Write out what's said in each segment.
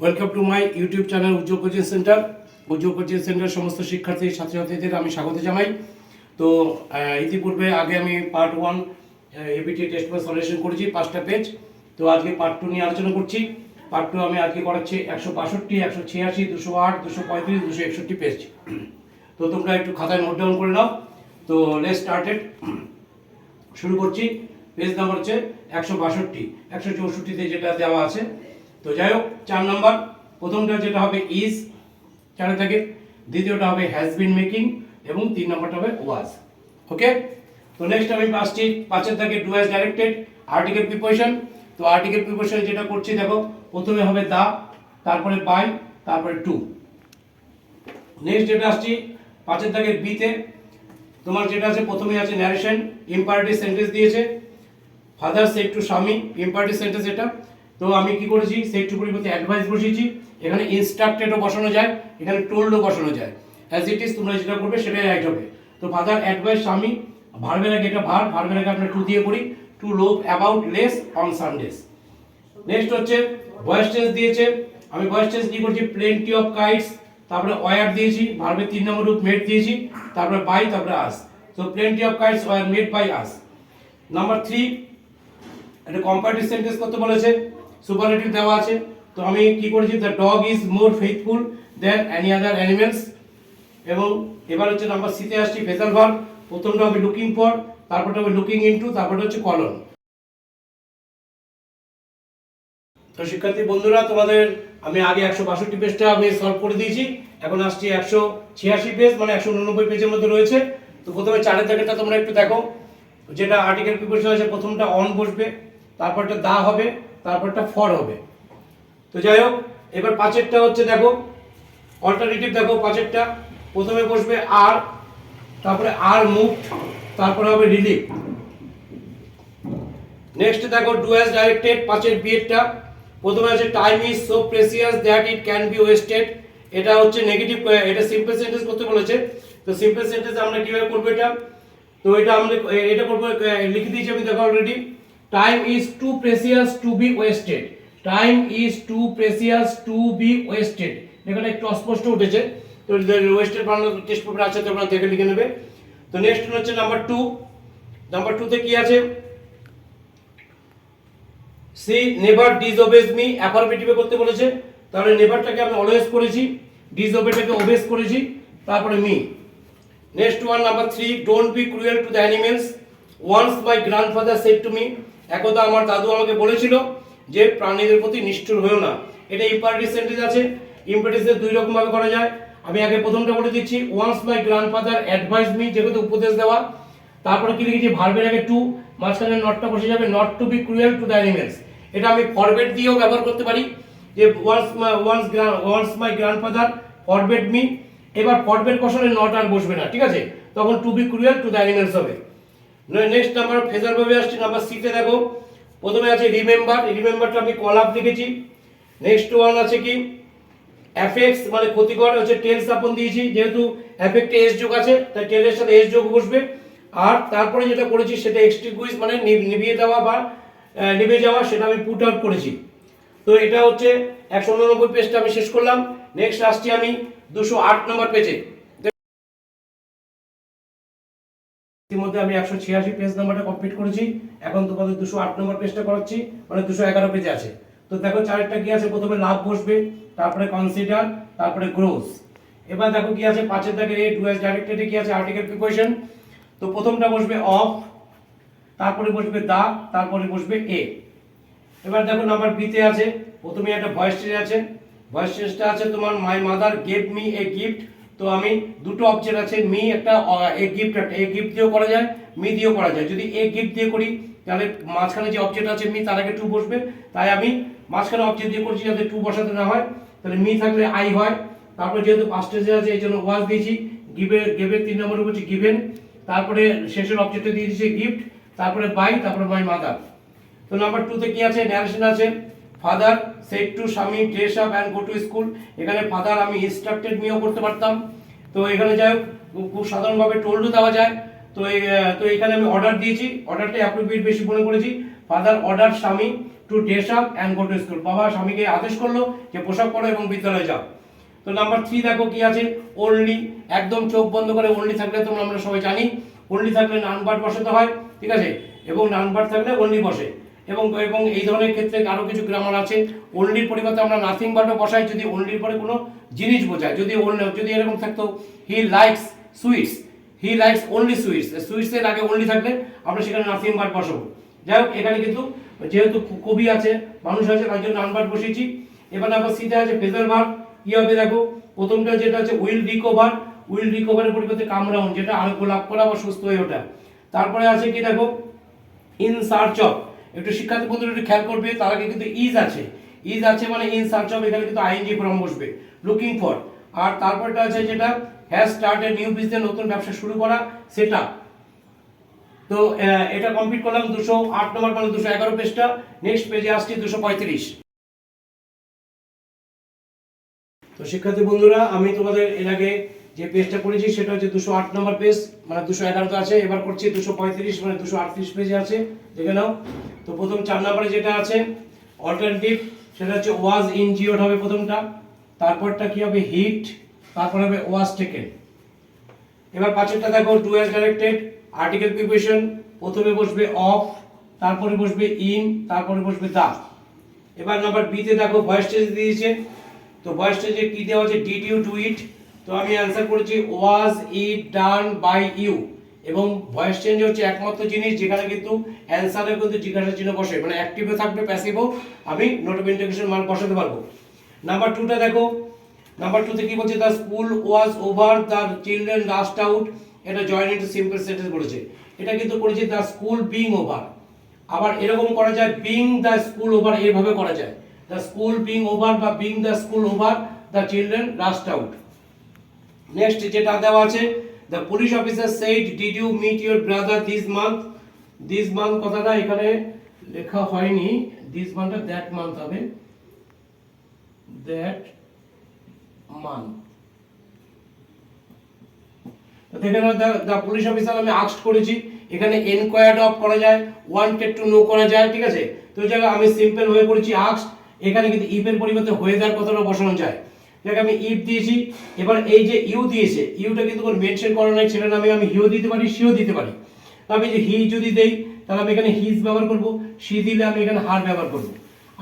Welcome to my YouTube channel Ujjwal coaching centre. Ujjwal coaching centre সমস্ত শিক্ষার্থী ছাত্রছাত্রীদের আমি স্বাগত জানাই। তো ইতিপূর্বে আগে আমি part 1 ABT test paper solution করেছি 5টা পেজ। তো আজকে পার্ট 2 নিয়ে আলোচনা করছি। পার্ট 2 আমি আজকে করাচ্ছি 162, 186, 208, 235, 261 পেজ। তো তোমরা একটু খাতায় নোট ডাউন করে নাও। তো লেটস স্টার্টেড, শুরু করছি। পেজ নাম্বার হচ্ছে 162, 164তে যেটা দেওয়া আছে। তো যাই হোক, 4 নম্বর প্রথমটা যেটা হবে ইজ 4 থেকে, দ্বিতীয়টা হবে হ্যাজ বিন মেকিং এবং 3 নম্বরটা হবে ওয়াজ। ওকে, তো নেক্সট আমি আসছি 5 থেকে do as directed article preposition. তো আর্টিকেল প্রিপোজিশন যেটা করছি দেখো, প্রথমে হবে দা, তারপরে বাই, তারপরে টু। নেক্সট যেটা আসছি 5 থেকে বিতে, তোমার যেটা আছে প্রথমে আছে ন্যারেশন, ইম্পারেটিভ সেন্টেন্স দিয়েছে। ফাদার সেড টু স্বামী, ইম্পারেটিভ সেন্টেন্স এটা। তো আমি কি করেছি, সেড টু পরিবর্তে অ্যাডভাইস বসিয়েছি। এখানে ইনস্ট্রাক্টেডও বসানো যায়, এখানে টোল্ডও বসানো যায়। অ্যাজ ইট ইজ তোমরা যেটা করবে সেটাই রাইট হবে। তো ফাদার অ্যাডভাইস স্বামী, ভার্বের আগে এটা ভার্বের আগে আমরা টু দিয়ে করি, টু লোভ about less on Sunday's. Next হচ্ছে ভয়েস টেন্স দিয়েছে। আমি ভয়েস টেন্স কি করছি, প্লেন্টি অফ কাইটস, তারপরে ওয়ার দিয়েছি, ভার্বের 3 নম্বর রূপ মেড দিয়েছি, তারপরে বাই, তারপরে আস। তো plenty of kites were made by us. Number 3, এটা কম্পারেটিভ সেন্টেন্স করতে বলেছে, সুপারলেটিভ দেওয়া আছে। তো আমি কি করেছি, the dog is more faithful than any other animals. এবং এবার হচ্ছে নাম্বার সিতে আসছি, ফেজাল ভার্ব। প্রথমটা হবে লুকিং ফর, তারপরটা হবে লুকিং ইনটু, তারপরটা হচ্ছে কলন। তো শিক্ষার্থী বন্ধুরা, তোমাদের আমি আগে 162 পেজটা আমি সলভ করে দিয়েছি। এখন আসছি 186 পেজ, মানে 189 পেজের মধ্যে রয়েছে। তো প্রথমে 4 দাগেরটা তোমরা একটু দেখো, যেটা আর্টিকেল প্রিপোজিশন আছে, প্রথমটা অন বসবে, তারপরটা দা হবে, তারপরটা ফর হবে। তো যাই হোক, এবার 5এরটা হচ্ছে দেখো, অল্টারনেটিভ দেখো 5এরটা, প্রথমে বসবে আর, তারপরে আর মুভড, তারপরে হবে রিলিভ। নেক্সট দেখো ডু অ্যাজ ডাইরেক্টেড 5এর বিয়েরটা, প্রথমে আছে time is so precious that it can be wasted. এটা হচ্ছে নেগেটিভ, এটা সিম্পল সেন্টেন্স করতে বলেছে। তো সিম্পল সেন্টেন্স আমরা কিভাবে করব এটা, তো এটা আমরা এটা করব, লিখে দিয়েছি আমি দেখো already. Time is too precious to be wasted, time is too precious to be wasted. এখানে একটু অস্পষ্ট উঠেছে, তো ওয়েস্টেড বাংলা টেক্সট পেপার আছে, তোমরা দেখে লিখে নেবে। তো নেক্সট হচ্ছে নাম্বার 2। নাম্বার 2 তে কি আছে, সি নেভার ডিসওবেজ মি, অ্যাফারমেটিভে করতে বলেছে। তাহলে নেভারটাকে আমি অলওয়েজ করেছি, ডিসওবেটাকে ওবেজ করেছি, তারপরে me. Next one number 3, don't be cruel to the animals, once my grandfather said to me. একদা আমার দাদু আমাকে বলেছিল যে প্রাণীদের প্রতি নিষ্ঠুর হয়েও না। এটা ইম্পারেটিভ সেন্টেন্স আছে। ইম্পারেটিভ 2 রকম ভাবে করা যায়। আমি আগে প্রথমটা বলে দিচ্ছি, once my grandfather advice me, যেহেতু উপদেশ দেওয়া। তারপরে কি লিখেছি, ভার্বের আগে টু, মাঝখানে নটটা বসে যাবে, not to be cruel to the animals. এটা আমি ফরবেড দিয়েও ব্যবহার করতে পারি, যে once my grandfather forbade me. এবার ফরবেড কষালে নট আর বসবে না, ঠিক আছে, তখন to be cruel to the animals হবে। নেক্সট নাম্বার ফেজার ভাবে আসছে, নাম্বার সিতে দেখো, প্রথমে আছে রিমেম্বার, রিমেম্বারটা আমি কলাপ লিখেছি। নেক্সট ওয়ান আছে কি, এফেক্টস মানে ক্ষতিকর, হচ্ছে টেলস আপন দিয়েছি, যেহেতু এফেক্টে এস যোগ আছে তাই টেলের সাথে এস যোগ বসবে। আর তারপরে যেটা করেছি সেটা এক্সটিংগুইশ মানে নিভিয়ে দেওয়া বা নিভে যাওয়া, সেটা আমি পুট আউট করেছি। তো এটা হচ্ছে 189 পেজটা আমি শেষ করলাম। নেক্সট আসছি আমি 208 নম্বর পেজে। ইতিমধ্যে আমি 186 পেজ নাম্বারটা কমপ্লিট করেছি। এখন তোমাদের 208 নম্বর পেজটা করাচ্ছি, মানে 211 পেজে আছে। তো দেখো চারটা কি আছে, প্রথমে লাভ বসবে, তারপরে কনসিডার, তারপরে গ্রোস। এবার দেখো কি আছে 5 এর দাগে এ ডু অ্যাজ ডাইরেক্টেডে কি আছে, আর্টিকেল প্রিপোজিশন। তো প্রথমটা বসবে অফ, তারপরে বসবে দা, তারপরে বসবে এ। এবার দেখো নাম্বার বি তে আছে, প্রথমে একটা ভয়েস টেন্স আছে। ভয়েস টেন্সটা আছে তোমার, my mother gave me a gift. তো আমি দুটো অবজেক্ট আছে, মি একটা, এ গিফট একটা। এ গিফট দিয়েও করা যায়, মি দিয়েও করা যায়। যদি এ গিফট দিয়ে করি তাহলে মাঝখানে যে অবজেক্ট আছে মি, তার আগে টু বসবে, তাই আমি মাঝখানে অবজেক্ট দিয়ে করছি যাতে টু বসাতে না হয়। তাহলে মি থাকলে আই হয়। তারপরে যেহেতু পাস্ট টেন্সে আছে এই জন্য ওয়াজ দিয়েছি। গিভের 3 নম্বরে বলছি গিভেন, তারপরে শেষের অবজেক্টে দিয়ে দিয়েছি গিফট, তারপরে বাই, তারপরে মাই মাদার। তো নাম্বার 2 তে কি আছে, ন্যারেশন আছে। ফাদার সেড টু স্বামী dress up and go to school. এখানে ফাদার আমি ইনস্ট্রাক্টেড মিও করতে পারতাম। তো এখানে যাই হোক, খুব সাধারণভাবে টোল্ডও দেওয়া যায়। তো এখানে আমি অর্ডার দিয়েছি, অর্ডারটা অ্যাপ্রোপ্রিয়েট বেশি মনে করেছি। ফাদার অর্ডার স্বামী two dress up and go to school. বাবা স্বামীকে আদেশ করলো যে পোশাক পরো এবং বিদ্যালয়ে যাও। তো নাম্বার 3 দেখো কি আছে, ওনলি, একদম চোখ বন্ধ করে ওনলি থাকলে তোমরা আমরা সবাই জানি ওনলি থাকলে নাউন ভার্ব বসাতে হয়, ঠিক আছে, এবং নাউন ভার্ব থাকলে ওনলি বসে। এবং এবং এই ধরনের ক্ষেত্রে আরো কিছু গ্রামার আছে, ওনলির পরিবর্তে আমরা নাথিং ভার্ব বসাই যদি ওনলির পরে কোনো জিনিস বোঝায়। যদি এরকম থাকতো he likes sweets, he likes only sweets, sweets এর আগে অনলি থাকলে আমরা সেখানে নাথিং ভার্ব বসাবো। যাই হোক, এখানে কিন্তু যেহেতু কবি আছে, মানুষ আছে, তার জন্য নাউন ভার্ব বসিয়েছি। এবার নাম্বার সিতে আছে ফ্রেজাল ভার্ব। কি হবে দেখো, প্রথমটা যেটা আছে উইল রিকভার, উইল রিকভারের পরিবর্তে কাম রাউন্ড, যেটা আরোগ্য লাভ করা বা সুস্থ হয়ে ওঠা। তারপরে আছে কি দেখো, ইন সার্চ অফ, একটু শিক্ষার্থী বন্ধুরা একটু খেয়াল করবে, তার আগে কিন্তু ইজ আছে, ইজ আছে মানে ইন সার্চ অফ, এখানে কিন্তু আইএনজি ফর্ম বসবে, লুকিং ফর। আর তারপরটা আছে যেটা হ্যাজ স্টার্টেড নিউ বিজনেস, নতুন ব্যবসা শুরু করা, সেটা। তো এটা কমপ্লিট করলাম 208 নম্বর মানে 211 পেজটা। নেক্সট পেজে আসছি 235। তো শিক্ষার্থী বন্ধুরা, আমি তোমাদের এর আগে যে পেজটা করেছি সেটা হচ্ছে 208 নম্বর পেজ, মানে 211 আছে। এবার করছি 235 মানে 238 পেজে আছে, দেখে নাও। তো প্রথম 4 নম্বরে যেটা আছে অল্টারনেটিভ, সেটা হচ্ছে ওয়াজ ইনজিওর্ড হবে প্রথমটা, তারপরটা কি হবে হিট, তারপর হবে ওয়াজ টেকেন। এবার পাঁচেরটা দেখো do as directed, article preposition, প্রথমে বসবে অফ, তারপরে বসবে ইন, তারপরে বসবে দা। এবার নাম্বার বি তে দেখো ভয়েস চেঞ্জ দিয়েছে। তো ভয়েস চেঞ্জে কি দেওয়া আছে, ডিড ইউ ডু ইট, তো আমি অ্যানসার করেছি ওয়াজ ইট ডান বাই ইউ। এবং ভয়েস চেঞ্জ হচ্ছে একমাত্র জিনিস যেখানে কিন্তু অ্যানসারে কিন্তু জিজ্ঞাসা চিহ্ন বসে, মানে অ্যাক্টিভও থাকবে প্যাসিভও আমি নোট অফ ইন্টারোগেশন মার্ক বসাতে পারবো। নাম্বার 2টা দেখো, নাম্বার 2 তে কি বলছে, the school was over, the children rushed out, এটা জয়েন ইনটু সিম্পল সেন্টেন্স বলেছে। এটা কিন্তু করেছে দ্য স্কুল বিং ওভার। আবার এরকম করা যায় বিং দ্য স্কুল ওভার, এইভাবে করা যায়, দ্য স্কুল বিং ওভার বা being the school over, the children rushed out. Next যেটা দেওয়া আছে, the police officer said did you meet your brother this month, this month কথাটা এখানে লেখা হয়নি, দিস মান্থটা দ্যাট মান্থ হবে, দ্যাট মান্থ। দেখে নাও, দ্য পুলিশ অফিসার আমি আস্কড করেছি, এখানে এনকোয়ার্ড অফ করা যায়, ওয়ান্টেড টু নো করা যায়, ঠিক আছে। তো জায়গায় আমি সিম্পল হয়ে করেছি আস্কড, এখানে কিন্তু ইফ এর পরিবর্তে ওয়েদার কথাটা বসানো যায়, দেখো আমি ইফ দিয়েছি। এবার এই যে ইউ দিয়েছে, ইউটা কিন্তু কোনো মেনশন করা নাই, সেটা নামে আমি হিও দিতে পারি, সিও দিতে পারি। আমি যে হি যদি দেই তাহলে আমি এখানে হিজ ব্যবহার করব, সি দিলে আমি এখানে হার ব্যবহার করব।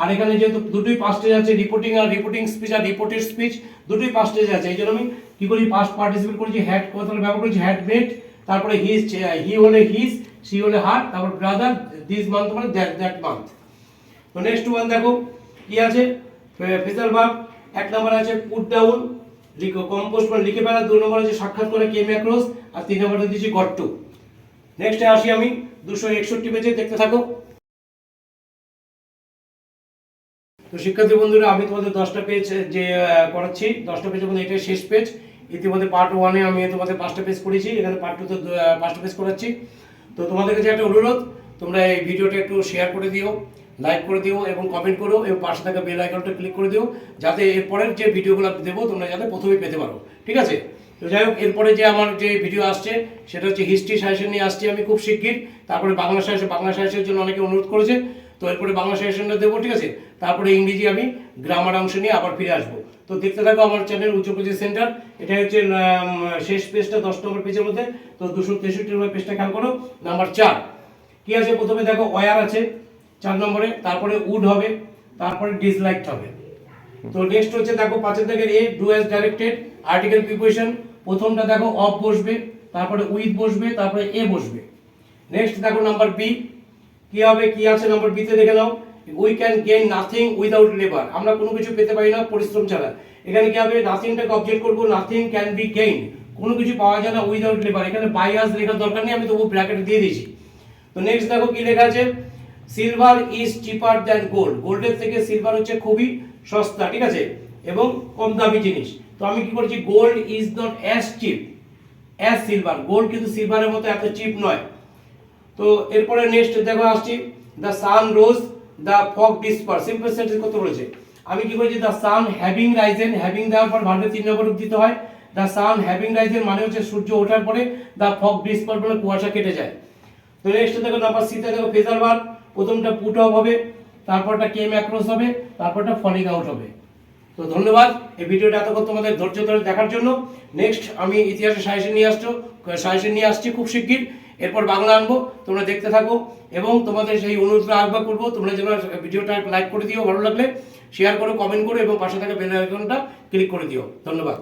আর এখানে যেহেতু দুটোই পাস্টেজ আছে, রিপোর্টিং আর রিপোর্টিং স্পিচ আর রিপোর্টেড স্পিচ দুটোই পাস্টেজ আছে, এই জন্য আমি কি করি পাস্ট পার্টিসিপেট করেছি, হ্যাড কথাটা ব্যবহার করেছি, হ্যাড মেড, তারপরে হিজ, হি হলে হিজ, সি হলে হার, তারপর ব্রাদার, দিস মান্থ মানে দ্যাট মান্থ। তো নেক্সট ওয়ান দেখো কি আছে, ফ্রেজাল ভার্ব। 1 নম্বর আছে পুট ডাউন, কম্পোজ মানে লিখে ফেলা, 2 নম্বর আছে সাক্ষাৎ করে কেম অ্যাক্রস, আর 3 নম্বরে দিয়েছি গট টু। নেক্সটে আসি আমি 261 পেজে, দেখতে থাকো। তো শিক্ষার্থী বন্ধুরা, আমি তোমাদের 10টা পেজ যে করাচ্ছি, 10টা পেজের মধ্যে এটাই শেষ পেজ। ইতিমধ্যে পার্ট 1-এ আমি তোমাদের 5টা পেজ করেছি, এখানে পার্ট 2-তে 5টা পেজ করাচ্ছি। তো তোমাদের কাছে একটা অনুরোধ, তোমরা এই ভিডিওটা একটু শেয়ার করে দিও, লাইক করে দিও এবং কমেন্ট করো, এবং পাশে থাকা বেল আইকনটা ক্লিক করে দিও, যাতে এরপরের যে ভিডিওগুলো দেবো তোমরা যাতে প্রথমেই পেতে পারো, ঠিক আছে। তো যাই হোক, এরপরে যে আমার যে ভিডিও আসছে সেটা হচ্ছে হিস্ট্রি সাজেশন নিয়ে আসছি আমি খুব শিগগির। তারপরে বাংলা সাজেশনের জন্য অনেকে অনুরোধ করেছে, তো এরপরে বাংলা সাজেশনটা দেবো, ঠিক আছে। তারপরে ইংরেজি আমি গ্রামার অংশ নিয়ে আবার ফিরে আসবো। তো দেখতে থাকো আমার চ্যানেল উচ্চ কোচিং সেন্টার। এটা হচ্ছে শেষ পেজটা 10 নম্বর পেজের মধ্যে। তো 263 নম্বর পেজটা খেয়াল করো। নাম্বার 4 কি আছে, প্রথমে দেখো ওয়্যার আছে 4 নম্বরে, তারপরে উড হবে, তারপরে ডিসলাইকড হবে। তো নেক্সট হচ্ছে দেখো 5 দাগের এ, do as directed, article preposition, প্রথমটা দেখো অফ বসবে, তারপরে উইথ বসবে, তারপরে এ বসবে। নেক্সট দেখো নাম্বার বি কি হবে, কি আছে নাম্বার বি তে দেখে নাও, we can gain nothing without labour, আমরা কোনো কিছু পেতে পারি না পরিশ্রম ছাড়া। এখানে কি হবে, নাথিংটাকে অবজেক্ট করব, নাথিং ক্যান বি গেইন, কোনো কিছু পাওয়া যায় না উইদাউট লেবার। এখানে বাই আস লেখার দরকার নেই, আমি তবু ব্র্যাকেট দিয়ে দিয়েছি। তো নেক্সট দেখো কি লেখা আছে, silver is cheaper than gold, গোল্ডের থেকে সিলভার হচ্ছে খুবই সস্তা, ঠিক আছে, এবং কম দামি জিনিস। তো আমি কি করছি, gold is not as cheap as silver, gold কিন্তু সিলভারের মতো এত চিপ নয়। তো এরপরে নেক্সট দেখো আসছি, the sun rose, the fog disperse, simple sentence কত বলেছে। আমি কি করেছি, the sun having risen, having দেওয়ার পর ভার্বের 3 নম্বর দিতে হয়, দ্য সান হ্যাভিং রাইজেন মানে হচ্ছে সূর্য ওঠার পরে, দ্য ফগ ডিসপার মানে কুয়াশা কেটে যায়। তো নেক্সট দেখো নাম্বার সি তে দেখো ফ্রেজাল ভার্ব, প্রথমটা পুট অফ হবে, তারপরটা কে ম্যাক্রোস হবে, তারপরটা ফলিং আউট হবে। তো ধন্যবাদ এই ভিডিওটা এতক্ষণ তোমাদের ধৈর্য ধরে দেখার জন্য। নেক্সট আমি ইতিহাসের সাজেশন নিয়ে আসছি খুব শিগগির। এরপর বাংলা আনবো, তোমরা দেখতে থাকো এবং তোমাদের সেই অনুরোধটা আহ্বান করবো তোমরা যেন ভিডিওটা লাইক করে দিও, ভালো লাগলে শেয়ার করো, কমেন্ট করো এবং পাশে থাকা বেল আইকনটা ক্লিক করে দিও। ধন্যবাদ।